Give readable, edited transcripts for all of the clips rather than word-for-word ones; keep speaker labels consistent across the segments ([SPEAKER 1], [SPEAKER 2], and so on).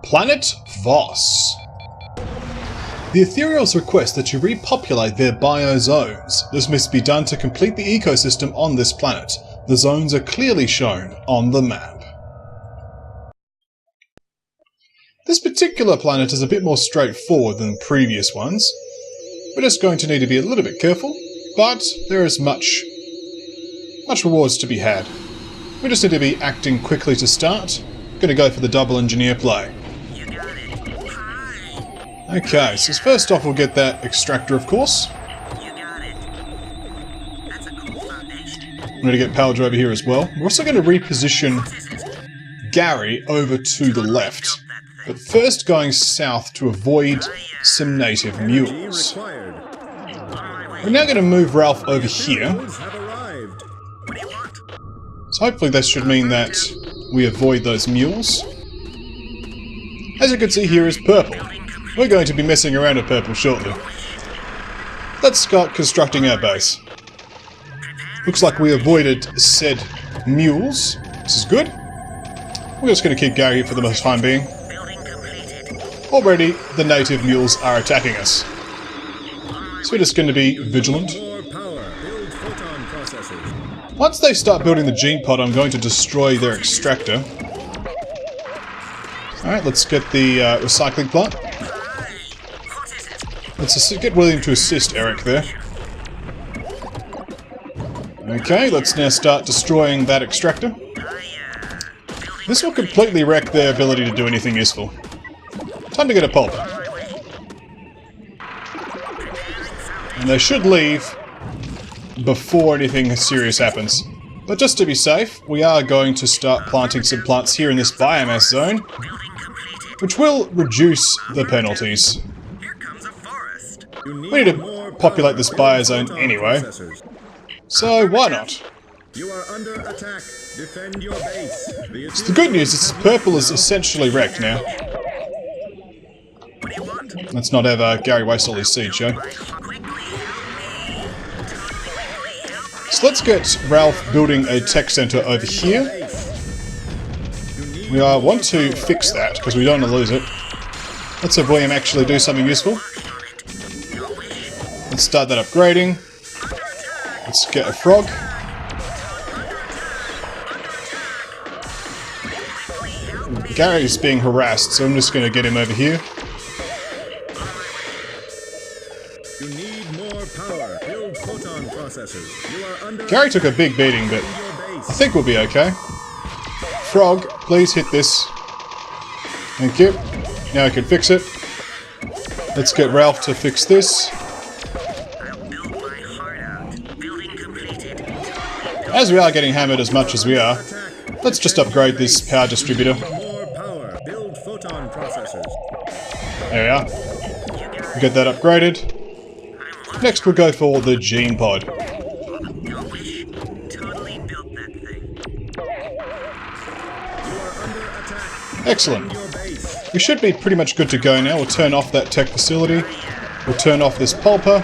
[SPEAKER 1] Planet Voss. The Ethereals request that you repopulate their biozones. This must be done to complete the ecosystem on this planet. The zones are clearly shown on the map. This particular planet is a bit more straightforward than previous ones. We're just going to need to be a little bit careful, but there is much rewards to be had. We just need to be acting quickly to start. Going to go for the double engineer play. Okay, so first off we'll get that extractor, of course. I'm going to get Pelid over here as well. We're also going to reposition Gary over to the left. But first going south to avoid some native mules. We're now going to move Ralph over here. So hopefully this should mean that we avoid those mules. As you can see here is purple. We're going to be messing around with purple shortly. Let's start constructing our base. Looks like we avoided said mules. This is good. We're just going to keep Gary here for the time being. Already, the native mules are attacking us. So we're just going to be vigilant. Once they start building the gene pod, I'm going to destroy their extractor. Alright, let's get the recycling plant. Let's get William to assist Eric there. Okay, let's now start destroying that extractor. This will completely wreck their ability to do anything useful. Time to get a pulp. And they should leave before anything serious happens. But just to be safe, we are going to start planting some plants here in this biomass zone, which will reduce the penalties. We need to populate this biozone anyway, so why not?
[SPEAKER 2] You are under attack. Defend your base.
[SPEAKER 1] So the good news is purple is essentially wrecked now. Let's not have Gary waste all his seed, Joe. So let's get Ralph building a tech center over here. We want to fix that, because we don't want to lose it. Let's have William actually do something useful. Let's start that upgrading. Let's get a frog. Gary's being harassed, so I'm just going to get him over here.
[SPEAKER 2] You need more power. Build photon processors. You are under
[SPEAKER 1] Gary took a big beating, but I think we'll be okay. Frog, please hit this. Thank you. Now I can fix it. Let's get Ralph to fix this. As we are getting hammered as much as we are, let's just upgrade this power distributor. There we are. We'll get that upgraded. Next we'll go for the gene pod. Excellent. We should be pretty much good to go now. We'll turn off that tech facility. We'll turn off this pulper.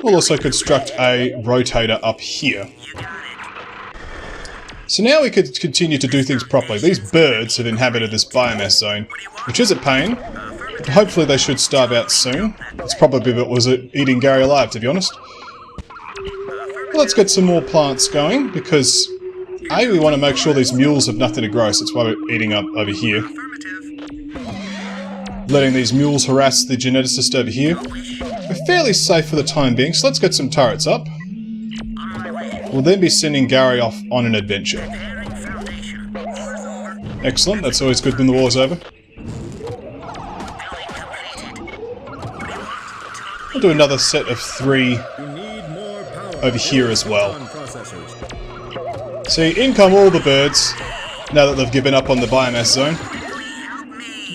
[SPEAKER 1] We'll also construct a rotator up here. So now we could continue to do things properly. These birds have inhabited this biomass zone, which is a pain, but hopefully they should starve out soon. It's probably what was eating Gary alive, to be honest. Well, let's get some more plants going, because A, we want to make sure these mules have nothing to grow, so that's why we're eating up over here. Letting these mules harass the geneticist over here. We're fairly safe for the time being, so let's get some turrets up. We'll then be sending Gary off on an adventure. Excellent, that's always good when the war's over. We'll do another set of 3 over here as well. See, in come all the birds, now that they've given up on the biomass zone.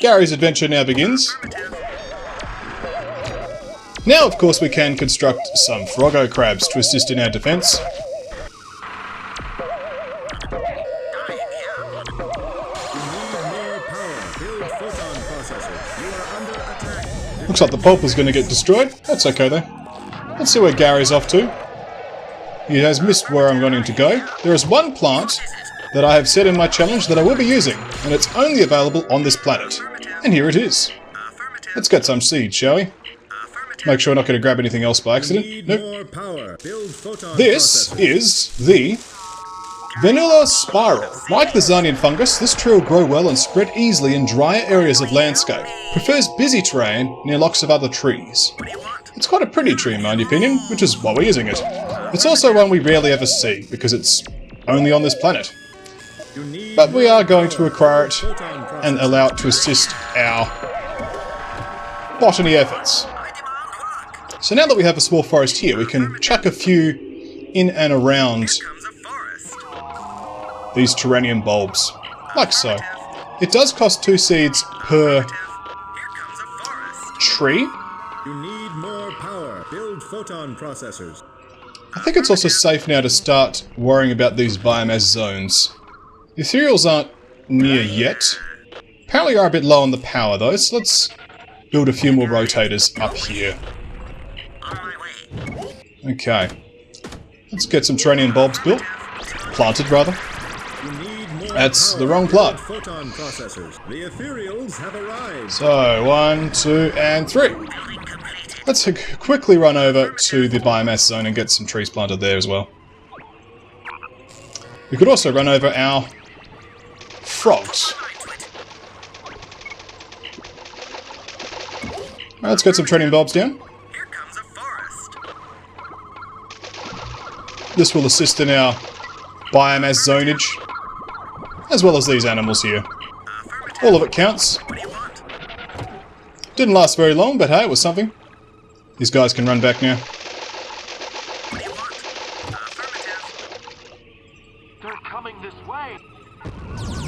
[SPEAKER 1] Gary's adventure now begins. Now, of course, we can construct some froggo crabs to assist in our defense. Looks like the pulp is going to get destroyed. That's okay though. Let's see where Gary's off to. He has missed where I'm wanting to go. There is one plant that I have said in my challenge that I will be using, and it's only available on this planet. And here it is. Let's get some seeds, shall we? Make sure we're not going to grab anything else by accident. Nope. This is the Venular Spiral. Like the Zarnian Fungus, this tree will grow well and spread easily in drier areas of landscape. Prefers busy terrain near locks of other trees. It's quite a pretty tree in my opinion, which is why we're using it. It's also one we rarely ever see, because it's only on this planet. But we are going to acquire it and allow it to assist our botany efforts. So now that we have a small forest here, we can chuck a few in and around these Terrinium Bulbs, like so. It does cost 2 seeds per tree.
[SPEAKER 2] You need more power. Build photon processors.
[SPEAKER 1] I think it's also safe now to start worrying about these biomass zones. The ethereals aren't near yet. Apparently are a bit low on the power though, so let's build a few more rotators up here. Okay. Let's get some Terrinium Bulbs built. Planted, rather. That's the wrong plant. So, 1, 2, and 3. Let's quickly run over to the biomass zone and get some trees planted there as well. We could also run over our frogs. Alright, let's get some Terrinium Bulbs down. This will assist in our biomass zonage, as well as these animals here. All of it counts. Didn't last very long, but hey, it was something. These guys can run back now.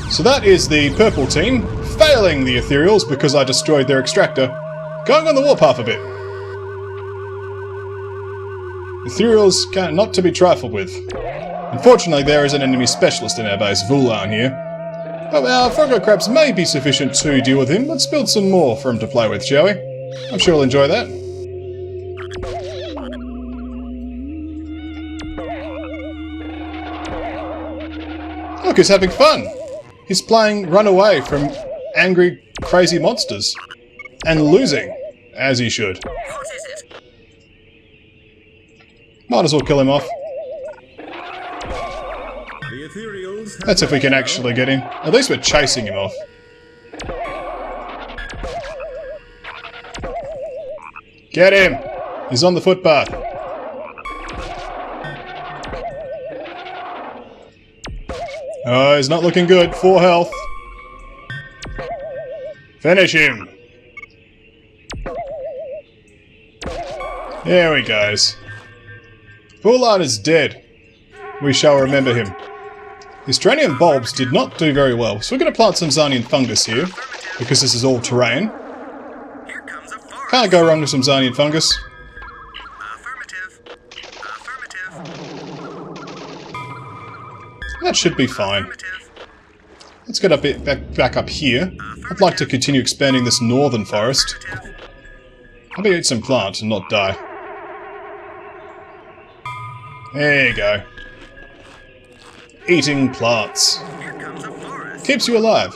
[SPEAKER 1] So that is the purple team, failing the ethereals because I destroyed their extractor, going on the warpath a bit. Ethereals not to be trifled with. Unfortunately, there is an enemy specialist in our base, Voss here. But our Froggo Crabs may be sufficient to deal with him. Let's build some more for him to play with, shall we? I'm sure he'll enjoy that. Look, he's having fun! He's playing run away from angry, crazy monsters. And losing, as he should. Might as well kill him off. That's if we can actually get him. At least we're chasing him off. Get him! He's on the footpath. Oh, he's not looking good. 4 health. Finish him! There he goes. Voss is dead. We shall remember him. His Terrinium Bulbs did not do very well, so we're going to plant some Zarnian Fungus here, because this is all terrain. Can't go wrong with some Zarnian Fungus. That should be fine. Let's get a bit back up here. I'd like to continue expanding this northern forest. Maybe eat some plant and not die. There you go. Eating plants. Keeps you alive.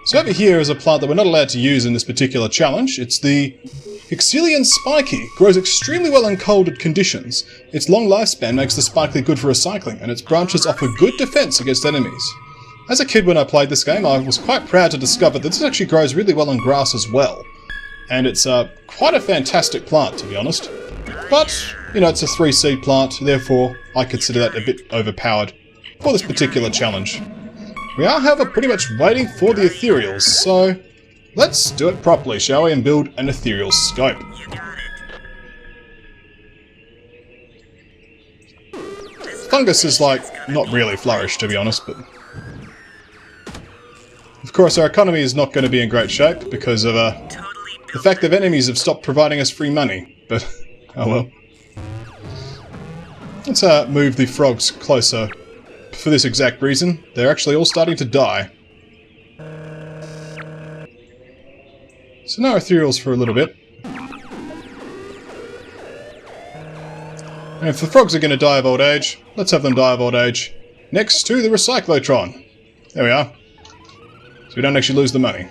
[SPEAKER 1] So over here is a plant that we're not allowed to use in this particular challenge. It's the Exilian Spiky. Grows extremely well in cold conditions. Its long lifespan makes the spikely good for recycling, and its branches offer good defense against enemies. As a kid when I played this game, I was quite proud to discover that this actually grows really well in grass as well. And it's quite a fantastic plant, to be honest. But, you know, it's a 3-seed plant, therefore I consider that a bit overpowered for this particular challenge. We are, however, pretty much waiting for the ethereals, so let's do it properly, shall we, and build an ethereal scope. Fungus is, like, not really flourished, to be honest, but... Of course, our economy is not going to be in great shape because of the fact that enemies have stopped providing us free money, but oh well. Let's move the frogs closer for this exact reason. They're actually all starting to die. So no ethereals for a little bit. And if the frogs are going to die of old age, let's have them die of old age next to the recyclotron. There we are. So we don't actually lose the money.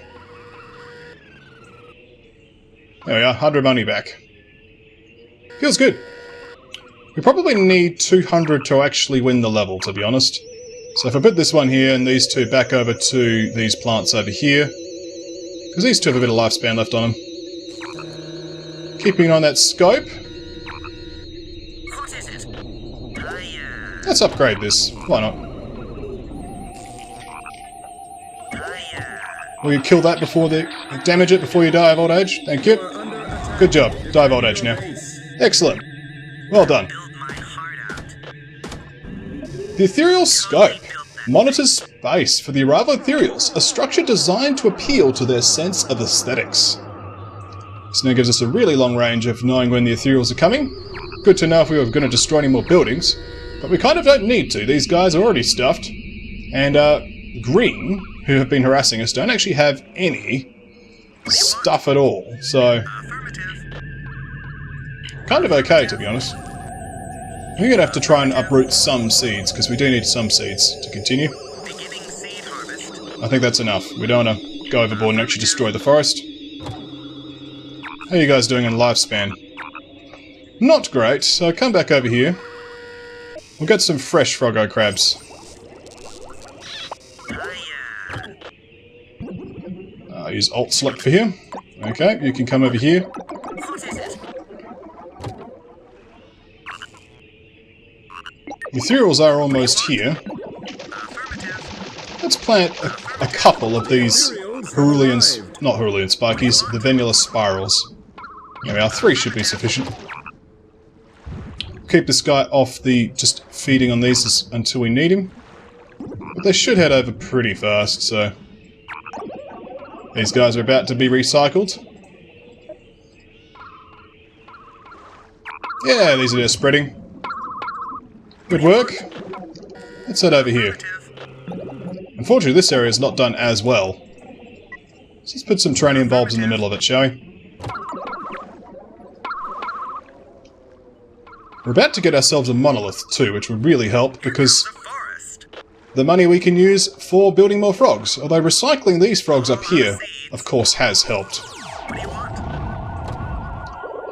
[SPEAKER 1] There we are, 100 money back. Feels good. We probably need 200 to actually win the level, to be honest. So if I put this one here and these two back over to these plants over here, because these two have a bit of lifespan left on them. Keeping on that scope. Let's upgrade this. Why not? Will you kill that before the... damage it before you die of old age? Thank you. Good job. Die of old age now. Excellent. Well done. The Ethereal Scope monitors space for the arrival of ethereals, a structure designed to appeal to their sense of aesthetics. This now gives us a really long range of knowing when the ethereals are coming. Good to know if we were going to destroy any more buildings, but we kind of don't need to. These guys are already stuffed, and Green, who have been harassing us, don't actually have any stuff at all, so kind of okay, to be honest. We're going to have to try and uproot some seeds, because we do need some seeds to continue. I think that's enough. We don't want to go overboard and actually destroy the forest. How are you guys doing in lifespan? Not great, so come back over here. We'll get some fresh froggo crabs. I'll use Alt Select for here. Okay, you can come over here. The ethereals are almost here. Let's plant a couple of these not Cerulean Spikies, the Venular Spirals. There we are, 3 should be sufficient. Keep this guy off the just feeding on these until we need him. But they should head over pretty fast, so... These guys are about to be recycled. Yeah, these are just spreading. Good work. Let's head over here. Unfortunately, this area is not done as well. So let's put some Terrinium Bulbs in the middle of it, shall we? We're about to get ourselves a monolith too, which would really help, because the money we can use for building more frogs. Although recycling these frogs up here, of course, has helped.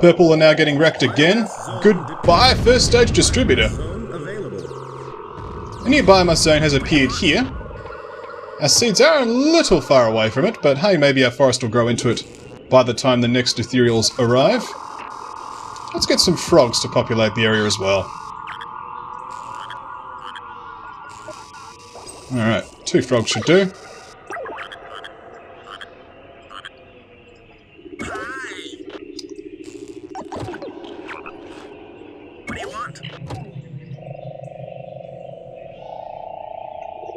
[SPEAKER 1] Purple are now getting wrecked again. Goodbye, first stage distributor. A new biomass zone has appeared here. Our seeds are a little far away from it, but hey, maybe our forest will grow into it by the time the next ethereals arrive. Let's get some frogs to populate the area as well. Alright, 2 frogs should do.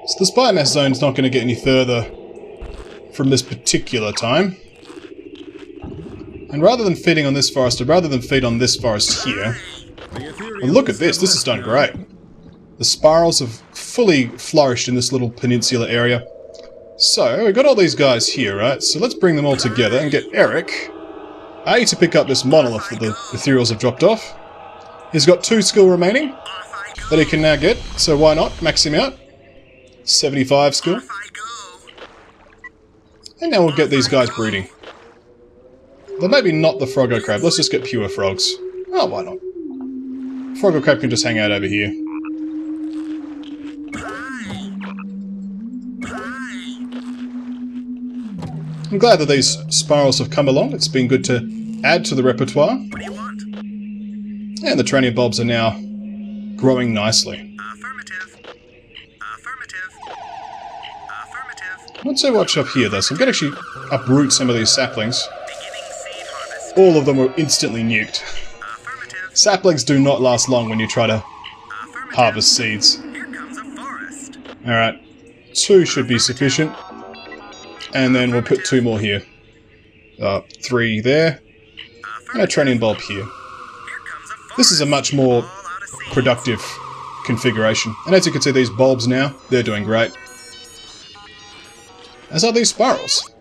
[SPEAKER 1] So this biomass zone is not going to get any further from this particular time. And rather than feeding on this forest, or rather than feed on this forest here... And look at this, this has done great. The spirals have fully flourished in this little peninsula area. So, we've got all these guys here, right? So let's bring them all together and get Eric, A, to pick up this monolith that the ethereals have dropped off. He's got 2 skill remaining that he can now get, so why not? Max him out. 75 skill. And now we'll get these guys breeding. But maybe not the Froggo Crab, let's just get pure frogs. Oh, why not? Froggo Crab can just hang out over here. I'm glad that these spirals have come along, it's been good to add to the repertoire. And the Terrinium Bulbs are now growing nicely. Not so much up here though, so I'm going to actually uproot some of these saplings. All of them were instantly nuked. Saplings do not last long when you try to harvest seeds. Alright, 2 should be sufficient. And then we'll put 2 more here. 3 there. And a Terrinium Bulb here. This is a much more productive configuration. And as you can see, these bulbs now, they're doing great. As are these spirals.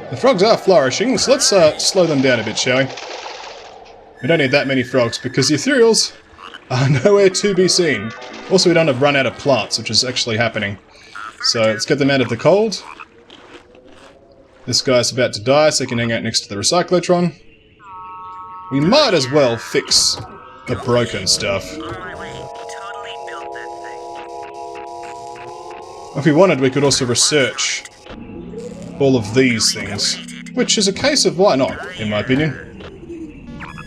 [SPEAKER 1] The frogs are flourishing, so let's slow them down a bit, shall we? We don't need that many frogs, because the ethereals are nowhere to be seen. Also, we don't have run out of plants, which is actually happening. So let's get them out of the cold. This guy's about to die, so he can hang out next to the recyclotron. We might as well fix the broken stuff. If we wanted, we could also research all of these things. Which is a case of why not, in my opinion.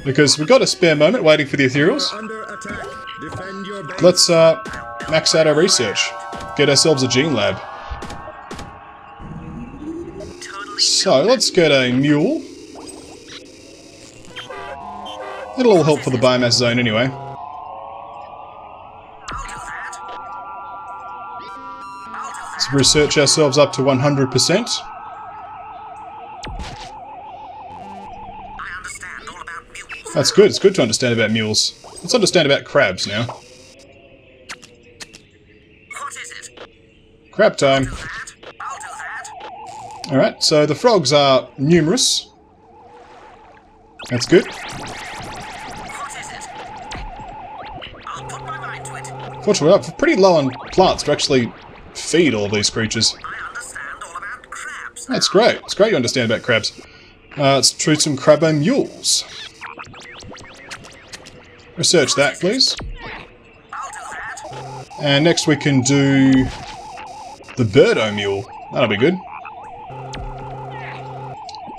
[SPEAKER 1] Because we've got a spare moment waiting for the ethereals. Let's max out our research. Get ourselves a gene lab. So, let's get a mule. It'll all help for the biomass zone anyway. Let's research ourselves up to 100%. That's good, it's good to understand about mules. Let's understand about crabs now. Crab time. Alright, so the frogs are numerous. That's good. Fortunately, we're pretty low on plants to actually feed all of these creatures. That's great. It's great you understand about crabs. Let's treat some crabbo mules. Research that, please. And next we can do the birdo mule. That'll be good.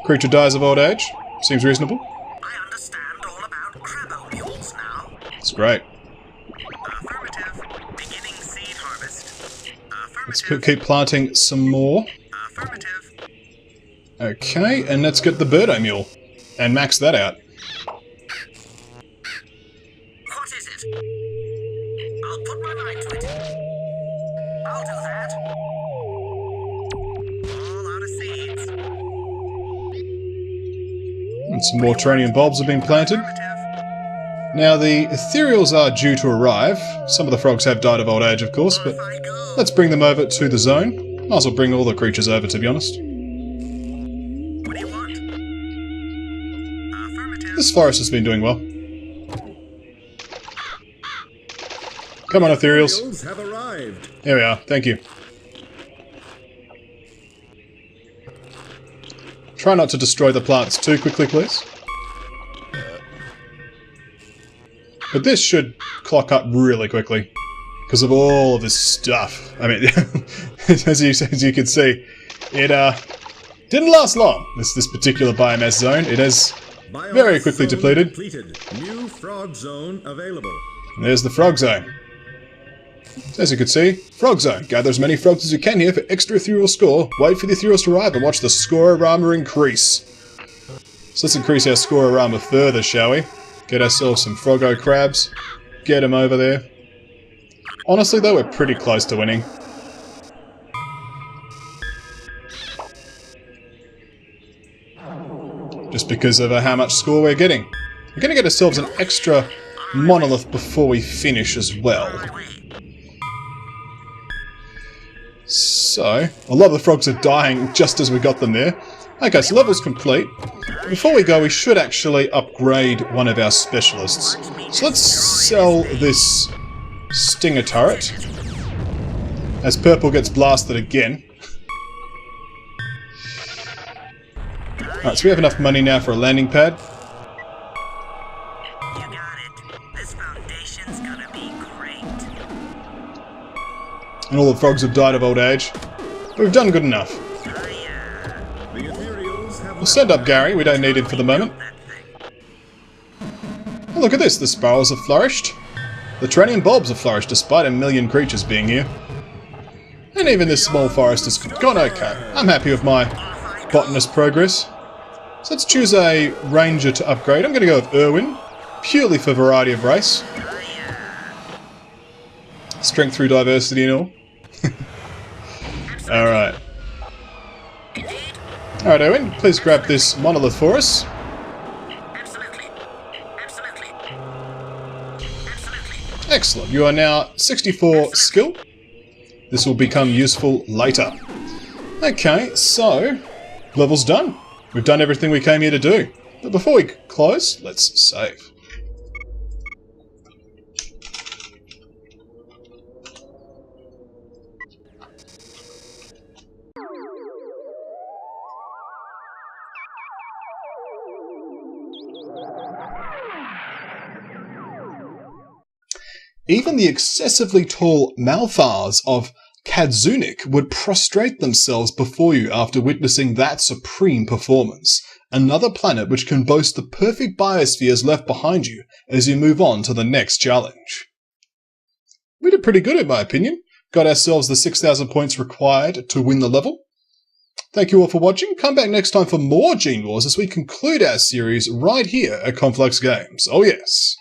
[SPEAKER 1] Creature dies of old age. Seems reasonable.
[SPEAKER 3] I understand all about crabbo mules now.
[SPEAKER 1] That's great.
[SPEAKER 3] Affirmative. Beginning seed harvest.
[SPEAKER 1] Let's keep planting some more.
[SPEAKER 3] Affirmative.
[SPEAKER 1] Okay, and let's get the birdo mule and max that out.
[SPEAKER 3] What is it? I'll put my mind to it. I'll do that. All out of seeds.
[SPEAKER 1] And some more Terrinium bulbs have been planted.
[SPEAKER 3] Affirmative.
[SPEAKER 1] Now, the ethereals are due to arrive. Some of the frogs have died of old age, of course, but
[SPEAKER 3] I go.
[SPEAKER 1] let's bring them over to the zone. Might as well bring all the creatures over, to be honest.
[SPEAKER 3] What do you want? Affirmative.
[SPEAKER 1] This forest has been doing well. Come on, ethereals.
[SPEAKER 2] Ethereals have arrived.
[SPEAKER 1] Here we are. Thank you. Try not to destroy the plants too quickly, please. But this should clock up really quickly because of all of this stuff. I mean, as you can see, it didn't last long. This particular biomass zone, it has very quickly
[SPEAKER 2] Zone
[SPEAKER 1] depleted.
[SPEAKER 2] completed. New frog zone available.
[SPEAKER 1] And there's the frog zone. As you can see, frog zone. Gather as many frogs as you can here for extra ethereal score. Wait for the ethereals to arrive and watch the scororama increase. So let's increase our scororama further, shall we? Get ourselves some froggo crabs. Get them over there. Honestly though, we're pretty close to winning. Just because of how much score we're getting. We're going to get ourselves an extra monolith before we finish as well. So, a lot of the frogs are dying just as we got them there. Okay, so level's complete. Before we go, we should actually upgrade one of our specialists. So let's sell this stinger turret. As purple gets blasted again. Alright, so we have enough money now for a landing pad.
[SPEAKER 3] You got it. This foundation's gonna be great.
[SPEAKER 1] And all the frogs have died of old age. But we've done good enough.
[SPEAKER 2] The Ethereals have
[SPEAKER 1] We'll send up Gary, we don't need him for the moment. Oh, look at this, the spirals have flourished. The Terrinium bulbs have flourished despite 1 million creatures being here. And even this small forest has gone okay. I'm happy with my botanist progress. So let's choose a ranger to upgrade. I'm going to go with Irwin, purely for variety of race. Strength through diversity and all. Alright. Alright, Irwin, please grab this monolith for us.
[SPEAKER 3] Absolutely. Absolutely. Absolutely.
[SPEAKER 1] Excellent. You are now 64 skill. This will become useful later. Okay, so level's done. We've done everything we came here to do. But before we close, let's save. Even the excessively tall Malthars of Kadzunik would prostrate themselves before you after witnessing that supreme performance. Another planet which can boast the perfect biospheres left behind you as you move on to the next challenge. We did pretty good in my opinion. Got ourselves the 6,000 points required to win the level. Thank you all for watching. Come back next time for more Genewars as we conclude our series right here at Complex Games. Oh yes.